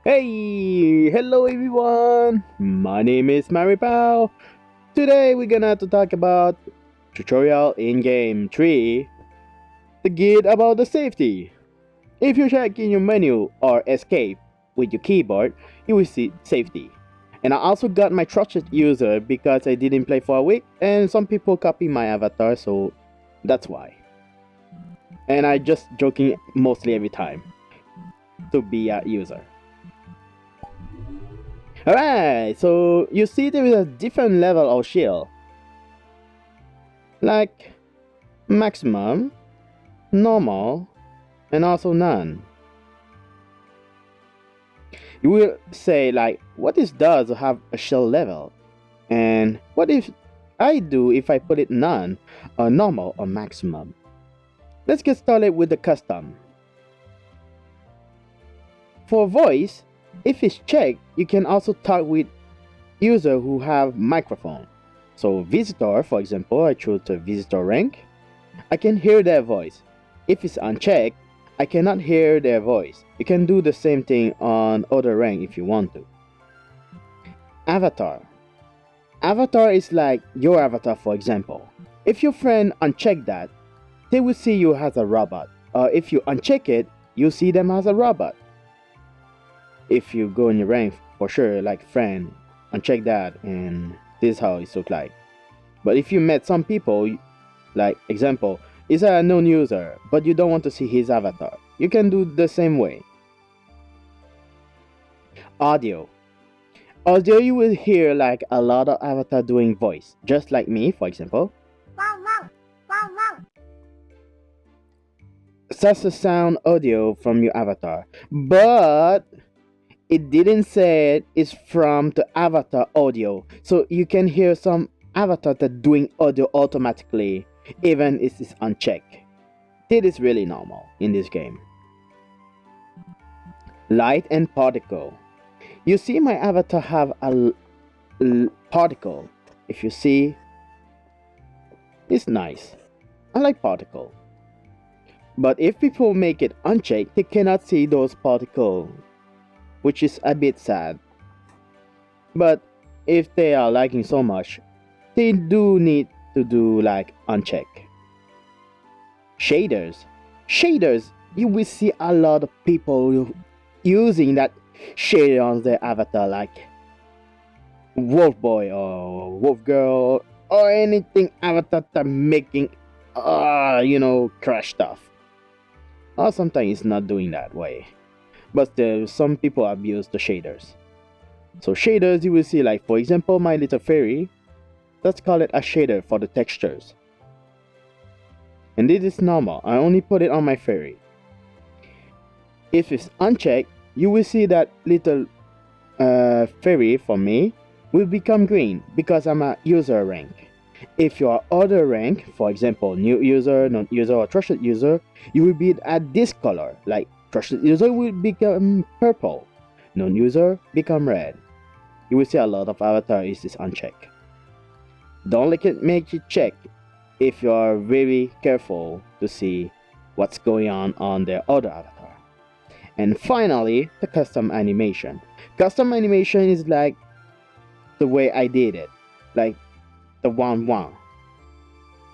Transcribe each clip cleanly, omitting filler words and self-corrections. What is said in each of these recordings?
Hey, hello everyone. My name is Marri. Today we're gonna to talk about tutorial in game 3, the guide about the safety. If you check in your menu or escape with your keyboard, you will see safety. And I also got my trusted user because I didn't play for a week and some people copy my avatar, so that's why. And I just joking mostly every time to be a user. Alright, so you see there is a different level of shield. Like maximum, normal, and also none. You will say like, what is does have a shield level? And what if I do if I put it none, or normal, or maximum? Let's get started with the custom. For voice, if it's checked, you can also talk with users who have microphone. So visitor, for example, I choose the visitor rank. I can hear their voice. If it's unchecked, I cannot hear their voice. You can do the same thing on other rank if you want to. Avatar. Avatar is like your avatar, for example. If your friend uncheck that, they will see you as a robot. Or if you uncheck it, you see them as a robot. If you go in your rank, for sure, like friend, uncheck that, and this is how it looks like. But if you met some people, like example, is a known user, but you don't want to see his avatar, you can do the same way. Audio. Audio, you will hear like a lot of avatar doing voice, just like me, for example. Wow, wow, wow, wow. Such a sound audio from your avatar, but it didn't say it's from the avatar audio, so you can hear some avatar that doing audio automatically even if it's unchecked. This is really normal in this game. Light and particle. You see my avatar have a particle. If you see, it's nice. I like particle. But if people make it unchecked, they cannot see those particles, which is a bit sad. But if they are liking so much, they do need to do like uncheck. Shaders. Shaders, you will see a lot of people using that shader on their avatar, like Wolf Boy or Wolf Girl or anything avatar that making crash stuff. Or sometimes it's not doing that way. But some people abuse the shaders. So shaders, you will see like, for example, my little fairy. Let's call it a shader for the textures. And this is normal. I only put it on my fairy. If it's unchecked, you will see that little fairy for me will become green because I'm a user rank. If you are other rank, for example, new user, non-user, or trusted user, you will be at this color. Like trusted user will become purple, non-user become red. You will see a lot of avatars is unchecked. Don't make it check if you are very careful to see what's going on their other avatar. And finally, the custom animation. Custom animation is like the way I did it, like the 1-1.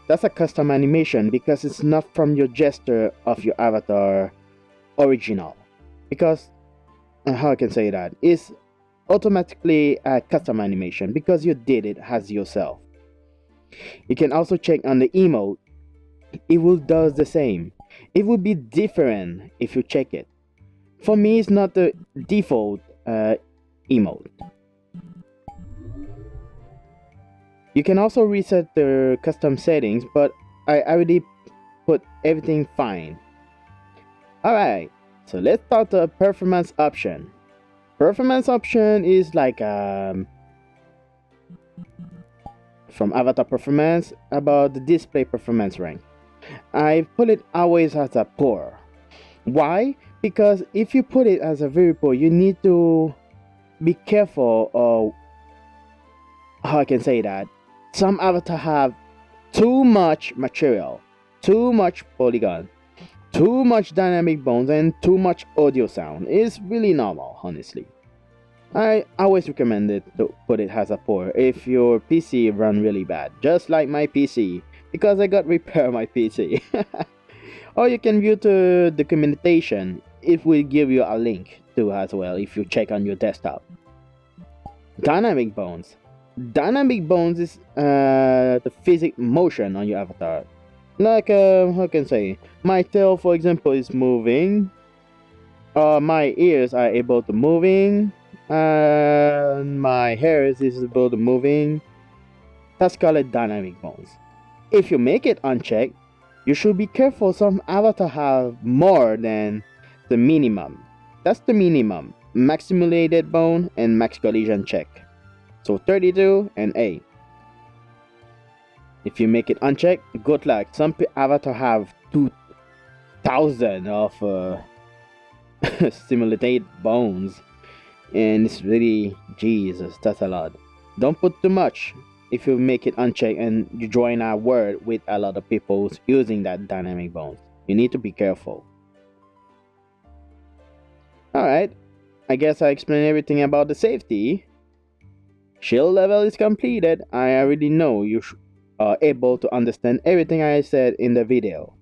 That's a custom animation because it's not from your gesture of your avatar original. Because, how I can say that, it's automatically a custom animation because you did it as yourself. You can also check on the emote. It will does the same. It will be different if you check it. For me, it's not the default emote. You can also reset the custom settings, but I already put everything fine. Alright, so let's start the performance option. Performance option is like from avatar performance about the display performance rank. I put it always as a poor. Why? Because if you put it as a very poor, you need to be careful of how I can say that. Some avatar have too much material, too much polygon, too much dynamic bones and too much audio sound is really normal, honestly. I always recommend it to put it as a pour if your PC run really bad, just like my PC, because I got repair my PC. Or you can view the documentation. It will give you a link to as well if you check on your desktop. Dynamic bones. Dynamic bones is the physic motion on your avatar. Like how can I say? My tail, for example, is moving. My ears are able to moving. My hair is able to moving. That's called dynamic bones. If you make it unchecked, you should be careful. Some avatar have more than the minimum. That's the minimum. Max simulated bone and max collision check. So 32 and A. If you make it unchecked, good luck. Some avatar have 2,000 of simulated bones. And it's really, Jesus, that's a lot. Don't put too much if you make it unchecked and you join a word with a lot of people using that dynamic bones. You need to be careful. Alright, I guess I explained everything about the safety. Shield level is completed. I already know you are able to understand everything I said in the video.